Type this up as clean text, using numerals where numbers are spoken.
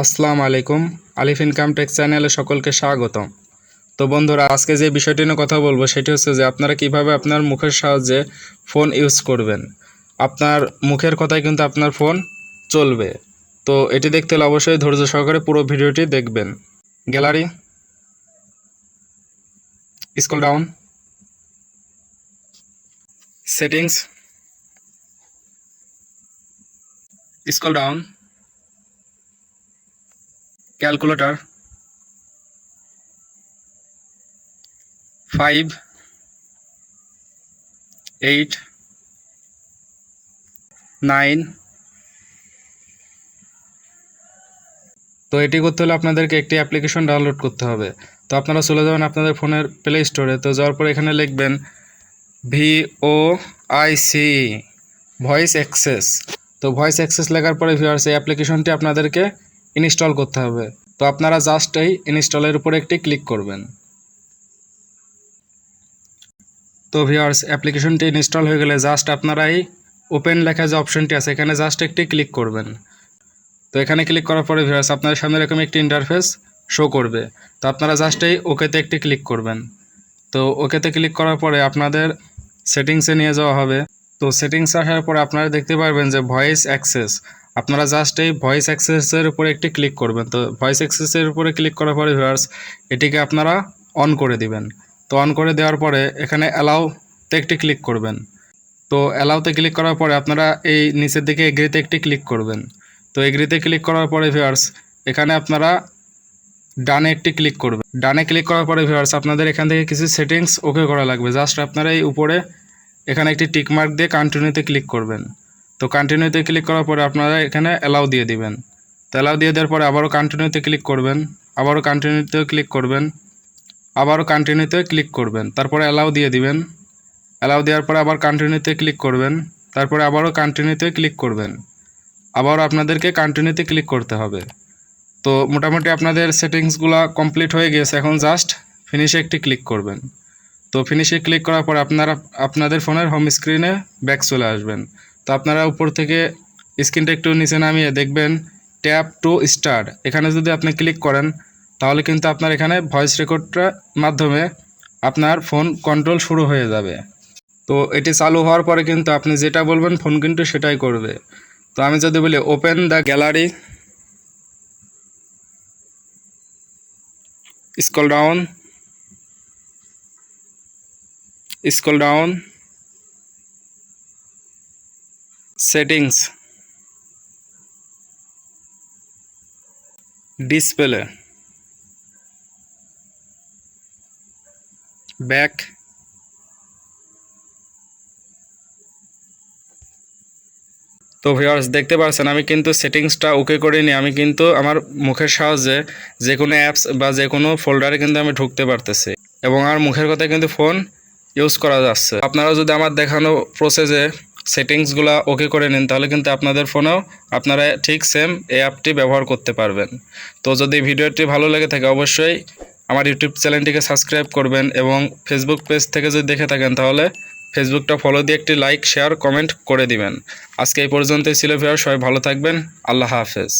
আসসালামু আলাইকুম। আলিফ income tax চ্যানেলে সকলকে স্বাগতম। তো বন্ধুরা, আজকে যে বিষয়টি নিয়ে কথা বলবো সেটি হচ্ছে যে আপনারা কিভাবে আপনার মুখের সাহায্যে ফোন ইউজ করবেন। আপনার মুখের কথায় কিন্তু আপনার ফোন চলবে। তো এটি দেখতে হলে অবশ্যই ধৈর্য সহকারে পুরো ভিডিওটি দেখবেন। Gallery, scroll down, settings, scroll down, calculator, 5, 8, 9। তো এটি করতে হলে আপনাদেরকে একটি অ্যাপ্লিকেশন ডাউনলোড করতে হবে। তো আপনারা চলে যাবেন আপনাদের ফোনের প্লে স্টোরে। তো যাওয়ার পর এখানে লিখবেন VOICE, ভয়েস অ্যাক্সেস। তো ভয়েস অ্যাক্সেস লেখার পরে ভিউয়ার্স এই অ্যাপ্লিকেশনটি আপনাদেরকে ইনস্টল করতে হবে। তো আপনারা জাস্ট এই ইনস্টলের উপরে একটি ক্লিক করবেন। তো ভিউয়ার্স অ্যাপ্লিকেশনটি ইনস্টল হয়ে গেলে জাস্ট আপনারা এই ওপেন লেখা যে অপশনটি আছে এখানে জাস্ট একটি ক্লিক করবেন। তো এখানে ক্লিক করার পরে ভিউয়ার্স আপনাদের সামনে এরকম একটি ইন্টারফেস শো করবে। তো আপনারা জাস্ট এই ওকেতে একটি ক্লিক করবেন। তো ওকেতে ক্লিক করার পরে আপনাদের সেটিংসে নিয়ে যাওয়া হবে। তো সেটিংস আসার পরে আপনারা দেখতে পারবেন যে ভয়েস অ্যাক্সেস। আপনারা জাস্ট এই ভয়েস অ্যাক্সেসের উপরে একটি ক্লিক করবেন। তো ভয়েস অ্যাক্সেসের উপরে ক্লিক করার পরে ভিউয়ার্স এটিকে আপনারা অন করে দিবেন। তো অন করে দেওয়ার পরে এখানে অ্যালাউতে একটি ক্লিক করবেন। তো অ্যালাউতে ক্লিক করার পরে আপনারা এই নিচের দিকে এগ্রিতে একটি ক্লিক করবেন। তো এগ্রিতে ক্লিক করার পরে ভিউয়ার্স এখানে আপনারা ডানে একটি ক্লিক করবেন। ডানে ক্লিক করার পরে ভিউয়ার্স আপনাদের এখান থেকে কিছু সেটিংস ওকে করা লাগবে। জাস্ট আপনারা এই উপরে এখানে একটি টিক মার্ক দিয়ে কন্টিনিউতে ক্লিক করবেন। তো কন্টিনিউতে ক্লিক করার পরে আপনারা এখানে অ্যালাউ দিয়ে দিবেন। তো অ্যালাউ দিয়ে দেওয়ার পরে আবারও কন্টিনিউতে ক্লিক করবেন, আবারও কন্টিনিউতে ক্লিক করবেন, আবারও কন্টিনিউতে ক্লিক করবেন, তারপরে অ্যালাউ দিয়ে দিবেন। অ্যালাউ দেওয়ার পরে আবার কন্টিনিউতে ক্লিক করবেন, তারপরে আবারও কন্টিনিউতে ক্লিক করবেন, আবারও আপনাদেরকে কন্টিনিউতে ক্লিক করতে হবে। তো মোটামুটি আপনাদের সেটিংসগুলো কমপ্লিট হয়ে গেছে। এখন জাস্ট ফিনিশে একটি ক্লিক করবেন। তো ফিনিশে ক্লিক করার পর আপনারা আপনাদের ফোনের হোম স্ক্রিনে ব্যাক চলে আসবেন। তো আপনারা উপর থেকে স্ক্রিনটা একটু নিচে নামিয়ে দেখবেন ট্যাপ টু স্টার্ট। এখানে যদি আপনি ক্লিক করেন তাহলে কিন্তু আপনার এখানে ভয়েস রেকর্ডটার মাধ্যমে আপনার ফোন কন্ট্রোল শুরু হয়ে যাবে। তো এটি চালু হওয়ার পরে কিন্তু আপনি যেটা বলবেন ফোন কিন্তু সেটাই করবে। তো আমি যদি বলি open the gallery, scroll down, scroll down, settings, display, back, তো ভিউয়ার্স দেখতে পাচ্ছেন আমি কিন্তু সেটিংসটা ওকে করে নিই। আমি কিন্তু আমার মুখের সাহায্যে যে কোনো অ্যাপস বা যে কোনো ফোল্ডারে কিন্তু আমি ঢুকতে পারতেছি এবং আমার মুখের কথায় কিন্তু ফোন ইউজ করা যাচ্ছে। আপনারা যদি আমার দেখানো প্রসেসে সেটিংসগুলো ওকে করে নিন তাহলে কিন্তু আপনাদের ফোনেও আপনারা ঠিক সেম এই অ্যাপটি ব্যবহার করতে পারবেন। তো যদি ভিডিওটি ভালো লেগে থাকে অবশ্যই আমার ইউটিউব চ্যানেলটিকে সাবস্ক্রাইব করবেন এবং ফেসবুক পেজ থেকে যদি দেখে থাকেন তাহলে ফেসবুকটা ফলো দিয়ে একটি লাইক, শেয়ার, কমেন্ট করে দিবেন। আজকে এই পর্যন্তই ছিল ভিউয়ার, সবাই ভালো থাকবেন। আল্লাহ হাফেজ।